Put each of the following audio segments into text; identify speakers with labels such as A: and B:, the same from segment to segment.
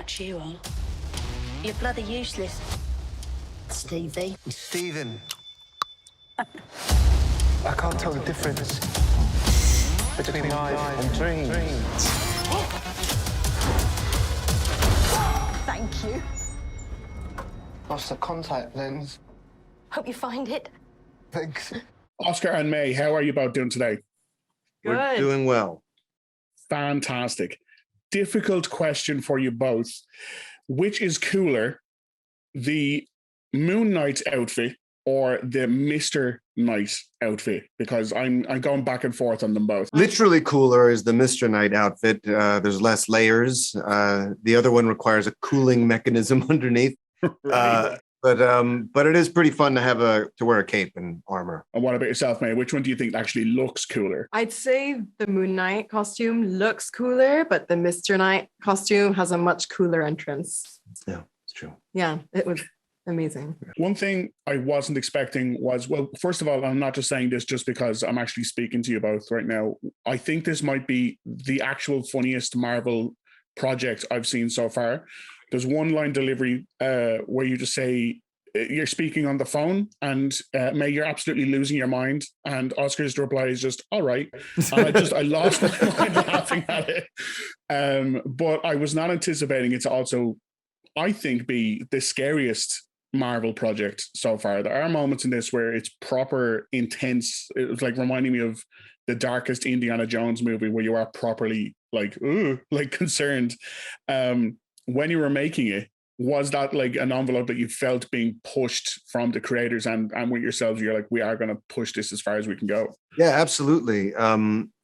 A: catch you on. You're bloody useless, Stevie.
B: Stephen. I can't tell the difference between life and dreams.
C: Thank you.
B: Lost the contact lens.
C: Hope you find it.
B: Thanks.
D: Oscar and May, how are you both doing today?
E: Good.
F: We're doing well.
D: Fantastic. Difficult question for you both. Which is cooler, the Moon Knight outfit or the Mr. Knight outfit? Because I'm going back and forth on them both.
F: Literally cooler is the Mr. Knight outfit. There's less layers. The other one requires a cooling mechanism underneath.
D: Right.
F: But it is pretty fun to wear a cape and armor.
D: And what about yourself, May? Which one do you think actually looks cooler?
E: I'd say the Moon Knight costume looks cooler, but the Mr. Knight costume has a much cooler entrance.
F: Yeah, it's true.
E: Yeah, it was amazing.
D: One thing I wasn't expecting was, well, first of all, I'm not just saying this just because I'm actually speaking to you both right now. I think this might be the actual funniest Marvel project I've seen so far. There's one line delivery where you just say, you're speaking on the phone and May, you're absolutely losing your mind. And Oscar's reply is just, all right. And I lost my mind laughing at it. But I was not anticipating it to also, I think, be the scariest Marvel project so far. There are moments in this where it's proper intense. It was like reminding me of the darkest Indiana Jones movie where you are properly like, ooh, like concerned. When you were making it, was that like an envelope that you felt being pushed from the creators and with yourselves? You're like, we are going to push this as far as we can go.
F: Yeah, absolutely. The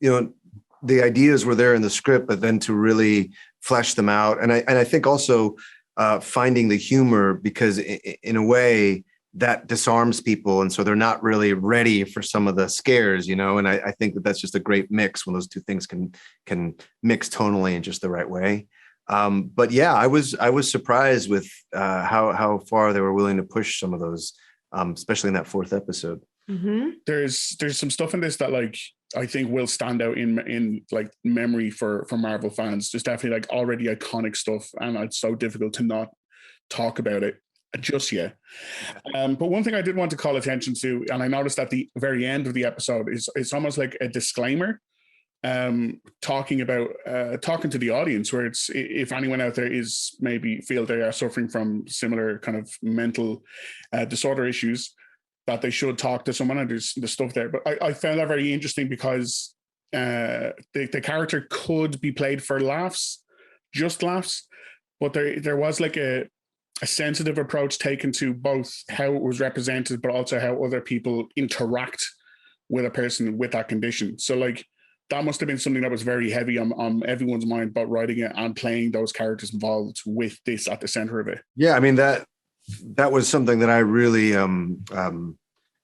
F: ideas were there in the script, but then to really flesh them out. And I think also finding the humor, because in a way that disarms people. And so they're not really ready for some of the scares, and I think that's just a great mix when those two things can mix tonally in just the right way. But yeah, I was surprised with how far they were willing to push some of those, especially in that fourth episode.
E: Mm-hmm.
D: There's some stuff in this that like I think will stand out in like memory for Marvel fans. There's definitely like already iconic stuff, and it's so difficult to not talk about it just yet. But one thing I did want to call attention to, and I noticed at the very end of the episode, is it's almost like a disclaimer. Talking to the audience, where it's, if anyone out there is maybe feel they are suffering from similar kind of mental disorder issues, that they should talk to someone, and there's the stuff there. But I found that very interesting because the character could be played for laughs, just laughs, but there was like a sensitive approach taken to both how it was represented, but also how other people interact with a person with that condition. So like, that must have been something that was very heavy on everyone's mind about writing it and playing those characters involved with this at the center of it.
F: Yeah, I mean, that was something that I really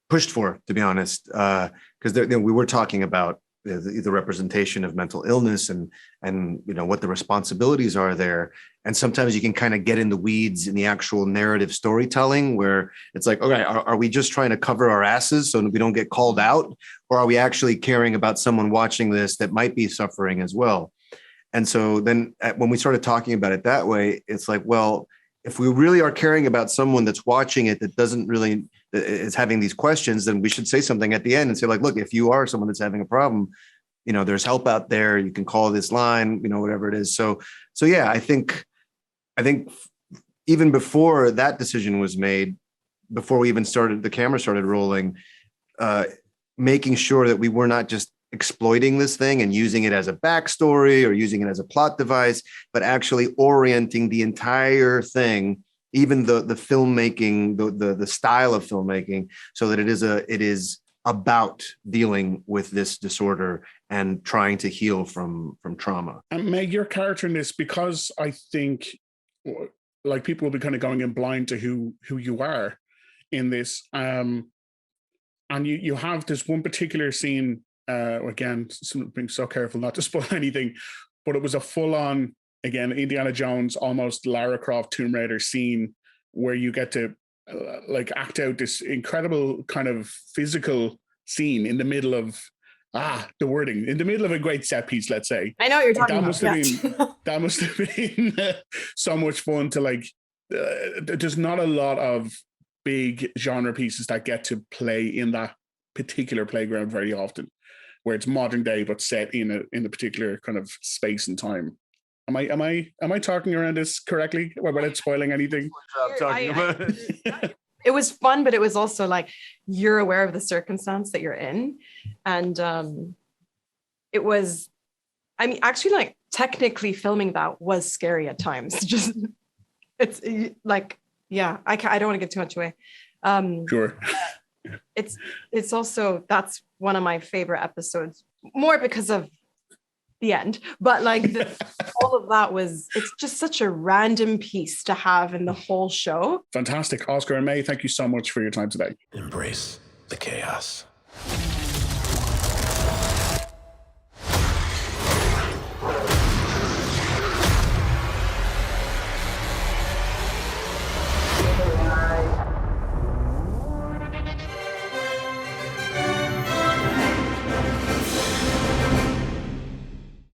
F: pushed for, to be honest, because we were talking about the representation of mental illness and what the responsibilities are there. And sometimes you can kind of get in the weeds in the actual narrative storytelling, where it's like, okay, are we just trying to cover our asses so we don't get called out? Or are we actually caring about someone watching this that might be suffering as well? And so then when we started talking about it that way, it's like, well, if we really are caring about someone that's watching it that doesn't really is having these questions, then we should say something at the end and say, like, look, if you are someone that's having a problem, there's help out there. You can call this line, whatever it is. So yeah, I think even before that decision was made, before we even the camera started rolling, making sure that we were not just exploiting this thing and using it as a backstory or using it as a plot device, but actually orienting the entire thing, even the filmmaking, the style of filmmaking, so that it is about dealing with this disorder and trying to heal from trauma.
D: And Meg, your character in this, because I think like people will be kind of going in blind to who you are in this, and you have this one particular scene. Again, being so careful not to spoil anything, but it was a full-on, again, Indiana Jones, almost Lara Croft Tomb Raider scene where you get to like act out this incredible kind of physical scene in the middle of the wording in the middle of a great set piece, let's say.
E: I know what you're talking
D: That
E: about.
D: must have
E: yeah.
D: been that must have been so much fun to like. There's not a lot of big genre pieces that get to play in that particular playground very often, where it's modern day but set in a particular kind of space and time. Am I talking around this correctly without spoiling anything?
E: It was fun, but it was also like you're aware of the circumstance that you're in, and it was. I mean, actually, like technically filming that was scary at times. Just it's like, yeah, I don't want to give too much away.
D: Sure.
E: It's also, that's one of my favorite episodes, more because of the end, but like all of that it's just such a random piece to have in the whole show.
D: Fantastic. Oscar and May, thank you so much for your time today.
G: Embrace the chaos.